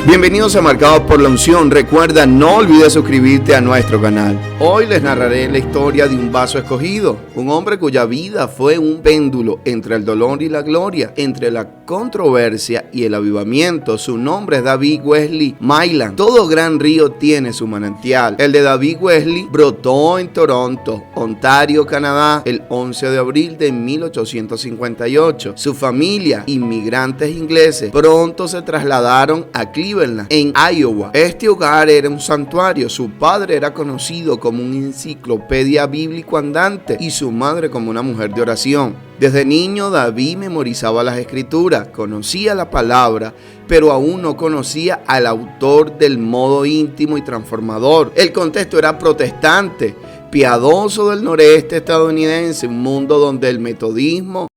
Bienvenidos a Marcados por la Unción. Recuerda, no olvides suscribirte a nuestro canal. Hoy les narraré la historia de un vaso escogido, un hombre cuya vida fue un péndulo entre el dolor y la gloria, entre la controversia y el avivamiento. Su nombre es David Wesley Maitland. Todo gran río tiene su manantial. El de David Wesley brotó en Toronto, Ontario, Canadá, el 11 de abril de 1858. Su familia, inmigrantes ingleses, pronto se trasladaron a Cleveland, en Iowa. Este hogar era un santuario. Su padre era conocido como una enciclopedia bíblico andante y su madre como una mujer de oración. Desde niño David memorizaba las escrituras, conocía la palabra, pero aún no conocía al autor del modo íntimo y transformador. El contexto era protestante, piadoso del noreste estadounidense, un mundo donde el metodismo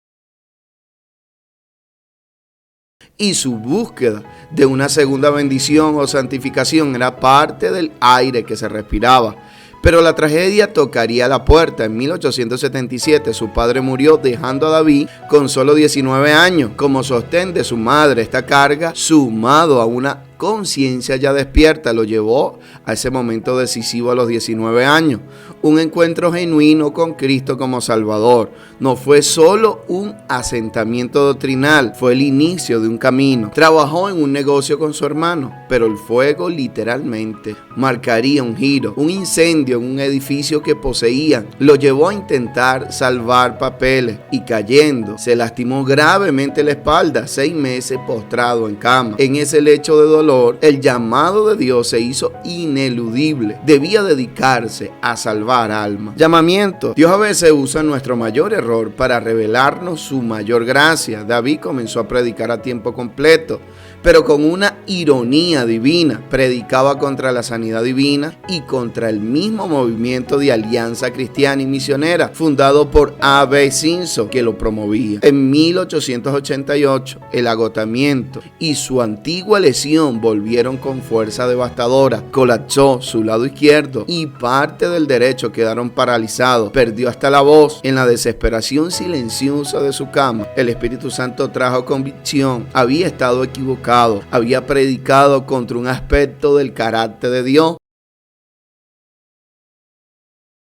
y su búsqueda de una segunda bendición o santificación era parte del aire que se respiraba. Pero la tragedia tocaría la puerta. En 1877 su padre murió, dejando a David con solo 19 años como sostén de su madre. Esta carga, sumado a una conciencia ya despierta, lo llevó a ese momento decisivo a los 19 años. Un encuentro genuino con Cristo como Salvador. No fue solo un asentamiento doctrinal, fue el inicio de un camino. Trabajó en un negocio con su hermano, pero el fuego literalmente marcaría un giro. Un incendio en un edificio que poseían lo llevó a intentar salvar papeles y cayendo se lastimó gravemente la espalda, 6 meses postrado en cama. En ese lecho de dolor, el llamado de Dios se hizo ineludible. Debía dedicarse a salvar almas. Llamamiento. Dios a veces usa nuestro mayor error para revelarnos su mayor gracia. David comenzó a predicar a tiempo completo, pero con una ironía divina. Predicaba contra la sanidad divina y contra el mismo movimiento de Alianza Cristiana y Misionera, fundado por A.B. Simpson, que lo promovía. En 1888, el agotamiento y su antigua lesión volvieron con fuerza devastadora. Colapsó su lado izquierdo y parte del derecho quedaron paralizados. Perdió hasta la voz. En la desesperación silenciosa de su cama, el Espíritu Santo trajo convicción. Había estado equivocado. Había predicado contra un aspecto del carácter de Dios.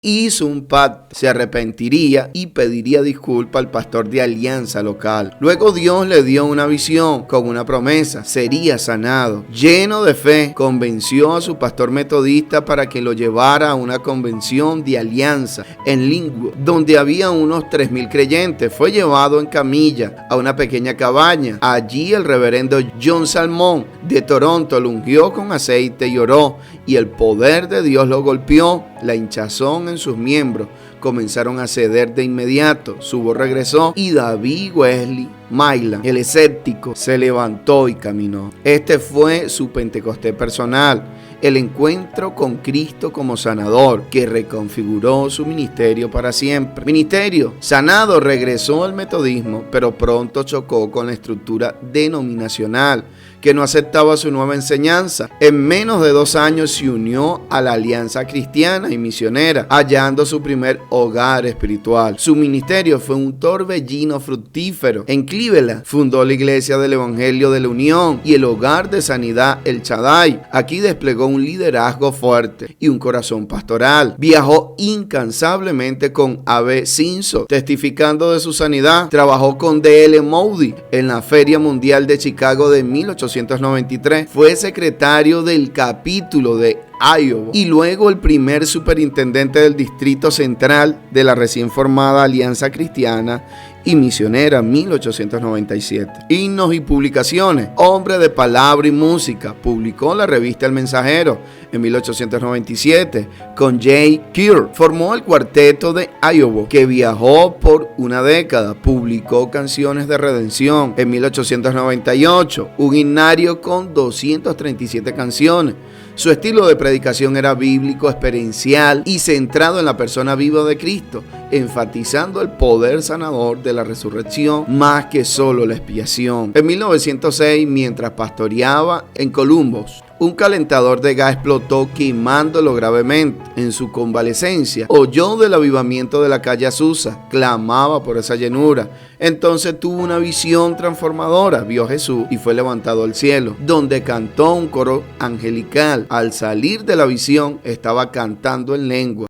Hizo un pacto, se arrepentiría y pediría disculpas al pastor de Alianza local. Luego Dios le dio una visión con una promesa: sería sanado. Lleno de fe, convenció a su pastor metodista para que lo llevara a una convención de Alianza en Linwood, donde había unos 3,000 creyentes. Fue llevado en camilla a una pequeña cabaña. Allí el reverendo John Salmon de Toronto lo ungió con aceite y oró, y el poder de Dios lo golpeó. La hinchazón en sus miembros comenzaron a ceder de inmediato. Su voz regresó y David Wesley Maitland, el escéptico, se levantó y caminó. Este fue su Pentecostés personal, el encuentro con Cristo como sanador, que reconfiguró su ministerio para siempre. Ministerio sanado, regresó al metodismo, pero pronto chocó con la estructura denominacional que no aceptaba su nueva enseñanza. En menos de 2 años se unió a la Alianza Cristiana y Misionera, hallando su primer hogar espiritual. Su ministerio fue un torbellino fructífero. En Cleveland fundó la Iglesia del Evangelio de la Unión y el Hogar de Sanidad El Shaddai. Aquí desplegó un liderazgo fuerte y un corazón pastoral. Viajó incansablemente con A.B. Simpson, testificando de su sanidad. Trabajó con D.L. Moody en la Feria Mundial de Chicago de 1893. Fue secretario del capítulo de Iowa y luego el primer superintendente del Distrito Central de la recién formada Alianza Cristiana y Misionera, 1897. Himnos y publicaciones. Hombre de palabra y música. Publicó la revista El Mensajero en 1897 con J. Kerr. Formó el cuarteto de Iowa, que viajó por una década. Publicó Canciones de Redención en 1898, un himnario con 237 canciones. Su estilo de predicación era bíblico, experiencial y centrado en la persona viva de Cristo enfatizando el poder sanador de la resurrección más que solo la expiación. En 1906, mientras pastoreaba en Columbus, un calentador de gas explotó quemándolo gravemente. En su convalecencia, oyó del avivamiento de la calle Azusa, clamaba por esa llenura. Entonces tuvo una visión transformadora, vio a Jesús y fue levantado al cielo, donde cantó un coro angelical. Al salir de la visión, estaba cantando en lengua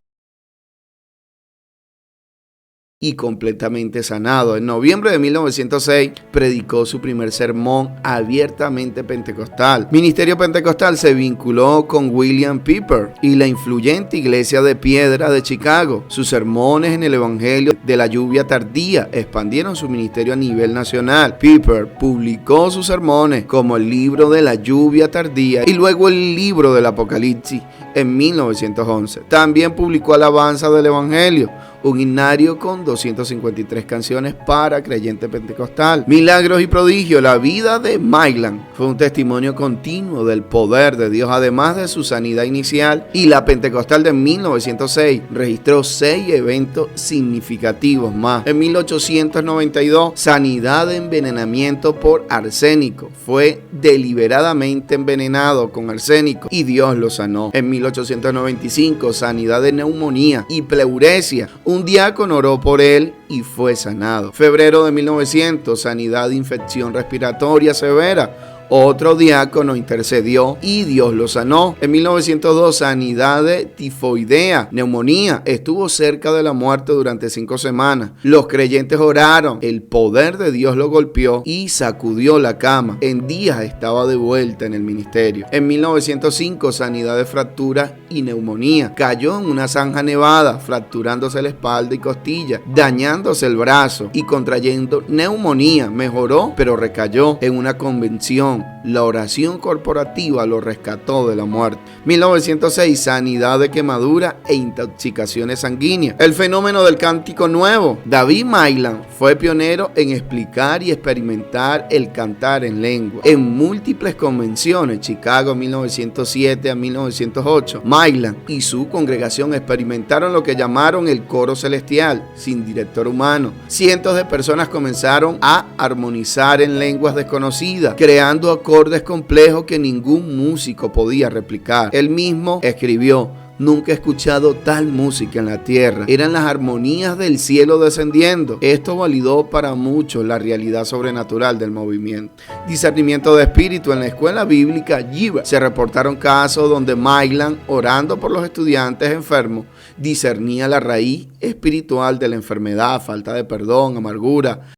y completamente sanado. En noviembre de 1906 predicó su primer sermón abiertamente pentecostal. Ministerio Pentecostal se vinculó con William Piper y la influyente Iglesia de Piedra de Chicago. Sus sermones en el Evangelio de la lluvia tardía expandieron su ministerio a nivel nacional. Piper publicó sus sermones como el libro de la lluvia tardía y luego el libro del Apocalipsis en 1911. También publicó Alabanza del Evangelio, un himnario con 253 canciones para creyente pentecostal. Milagros y prodigios. La vida de Maitland fue un testimonio continuo del poder de Dios, además de su sanidad inicial, y la Pentecostal de 1906 registró 6 eventos significativos más. En 1892, sanidad de envenenamiento por arsénico. Fue deliberadamente envenenado con arsénico y Dios lo sanó. En 1895, sanidad de neumonía y pleuresia. Un diácono oró por él y fue sanado. Febrero de 1900, sanidad de infección respiratoria severa. Otro diácono intercedió y Dios lo sanó. En 1902, sanidad de tifoidea, neumonía. Estuvo cerca de la muerte durante 5 semanas. Los creyentes oraron. El poder de Dios lo golpeó y sacudió la cama. En días estaba de vuelta en el ministerio. En 1905, sanidad de fracturas y neumonía. Cayó en una zanja nevada, fracturándose la espalda y costilla, dañándose el brazo y contrayendo neumonía. Mejoró, pero recayó en una convención. La oración corporativa lo rescató de la muerte. 1906, sanidad de quemadura e intoxicaciones sanguíneas. El fenómeno del cántico nuevo. David Maitland fue pionero en explicar y experimentar el cantar en lengua. En múltiples convenciones, Chicago 1907 a 1908, Maitland y su congregación experimentaron lo que llamaron el coro celestial, sin director humano. Cientos de personas comenzaron a armonizar en lenguas desconocidas, creando acordes complejos que ningún músico podía replicar. Él mismo escribió: nunca he escuchado tal música en la tierra. Eran las armonías del cielo descendiendo. Esto validó para muchos la realidad sobrenatural del movimiento. Discernimiento de espíritu. En la escuela bíblica Yiva se reportaron casos donde Maitland, orando por los estudiantes enfermos, discernía la raíz espiritual de la enfermedad, falta de perdón, amargura.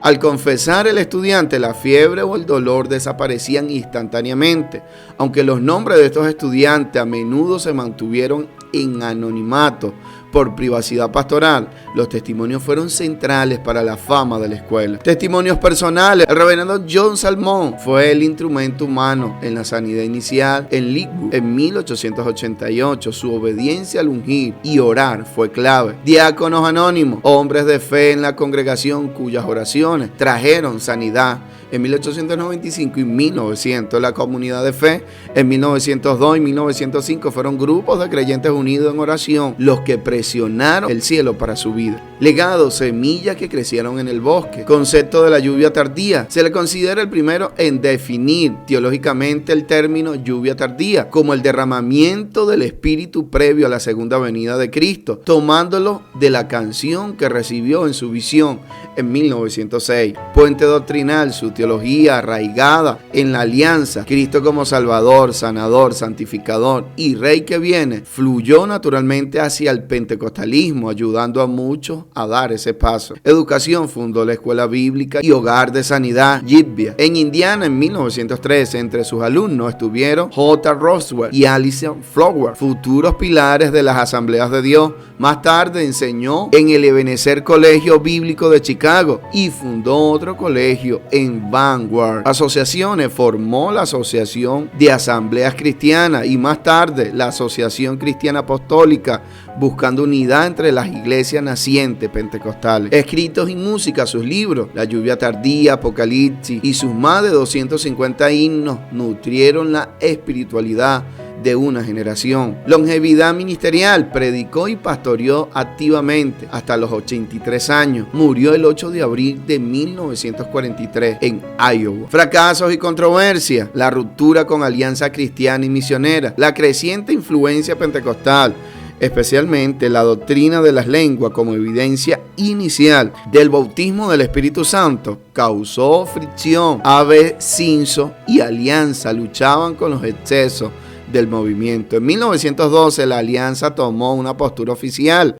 Al confesar el estudiante, la fiebre o el dolor desaparecían instantáneamente. Aunque los nombres de estos estudiantes a menudo se mantuvieron en anonimato por privacidad pastoral, los testimonios fueron centrales para la fama de la escuela. Testimonios personales. El reverendo John Salmon fue el instrumento humano en la sanidad inicial en Lakewood en 1888. Su obediencia al ungir y orar fue clave. Diáconos anónimos, hombres de fe en la congregación cuyas oraciones trajeron sanidad. En 1895 y 1900, la comunidad de fe. En 1902 y 1905 fueron grupos de creyentes unidos en oración los que presionaron el cielo para su vida. Legado, semillas que crecieron en el bosque. Concepto de la lluvia tardía. Se le considera el primero en definir teológicamente el término lluvia tardía como el derramamiento del Espíritu previo a la segunda venida de Cristo, tomándolo de la canción que recibió en su visión en 1906. Puente doctrinal, su teología arraigada en la alianza, Cristo como Salvador, Sanador, Santificador y Rey que viene, fluyó naturalmente hacia el pentecostalismo, ayudando a muchos a dar ese paso. Educación, fundó la escuela bíblica y hogar de sanidad Gibbia. En Indiana, en 1913, entre sus alumnos estuvieron J. Roswell y Alison Flower, futuros pilares de las Asambleas de Dios. Más tarde enseñó en el Ebenezer Colegio Bíblico de Chicago y fundó otro colegio en Vanguard. Asociaciones, formó la Asociación de Asambleas Cristianas y más tarde la Asociación Cristiana Apostólica, buscando unidad entre las iglesias nacientes pentecostales. Escritos y música, sus libros, La lluvia tardía, Apocalipsis y sus más de 250 himnos nutrieron la espiritualidad de una generación. Longevidad ministerial, predicó y pastoreó activamente hasta los 83 años. Murió el 8 de abril de 1943 en Iowa. Fracasos y controversias, la ruptura con Alianza Cristiana y Misionera, la creciente influencia pentecostal, especialmente la doctrina de las lenguas como evidencia inicial del bautismo del Espíritu Santo, causó fricción. A.B. Simpson y Alianza luchaban con los excesos del movimiento. En 1912 la Alianza tomó una postura oficial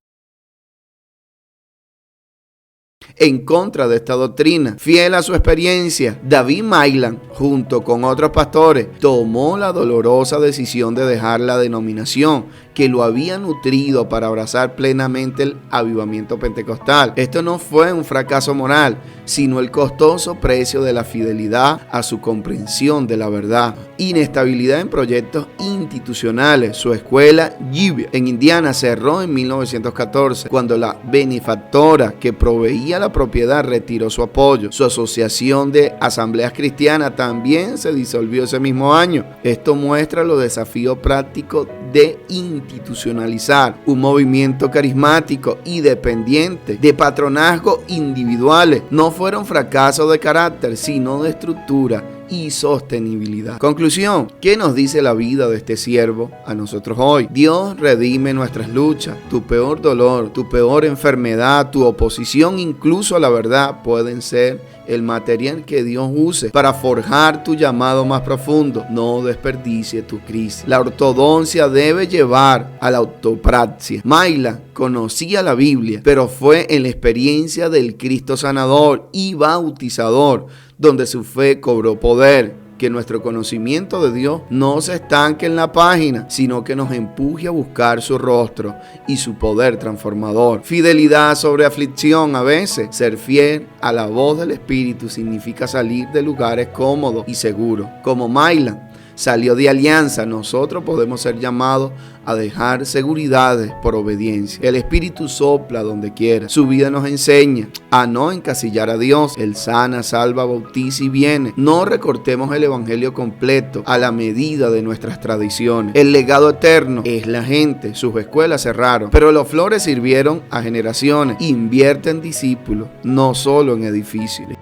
en contra de esta doctrina. Fiel a su experiencia, David Maitland, junto con otros pastores, tomó la dolorosa decisión de dejar la denominación que lo había nutrido para abrazar plenamente el avivamiento pentecostal. Esto no fue un fracaso moral, sino el costoso precio de la fidelidad a su comprensión de la verdad. Inestabilidad en proyectos institucionales. Su escuela Gibeah en Indiana cerró en 1914, cuando la benefactora que proveía la propiedad retiró su apoyo. Su asociación de asambleas cristianas también se disolvió ese mismo año. Esto muestra los desafíos prácticos de institucionalizar un movimiento carismático y dependiente de patronazgos individuales. No fueron fracasos de carácter, sino de estructura y sostenibilidad. Conclusión, ¿qué nos dice la vida de este siervo a nosotros hoy? Dios redime nuestras luchas. Tu peor dolor, tu peor enfermedad, tu oposición incluso a la verdad pueden ser el material que Dios use para forjar tu llamado más profundo. No desperdicie tu crisis. La ortodoncia debe llevar a la autopraxia. Maitland conocía la Biblia, pero fue en la experiencia del Cristo sanador y bautizador donde su fe cobró poder. Que nuestro conocimiento de Dios no se estanque en la página, sino que nos empuje a buscar su rostro y su poder transformador. Fidelidad sobre aflicción. A veces, ser fiel a la voz del Espíritu significa salir de lugares cómodos y seguros. Como Maitland salió de Alianza, nosotros podemos ser llamados a dejar seguridades por obediencia. El Espíritu sopla donde quiera. Su vida nos enseña a no encasillar a Dios. Él sana, salva, bautiza y viene. No recortemos el evangelio completo a la medida de nuestras tradiciones. El legado eterno es la gente. Sus escuelas cerraron, pero los flores sirvieron a generaciones. Invierte en discípulos, no solo en edificios.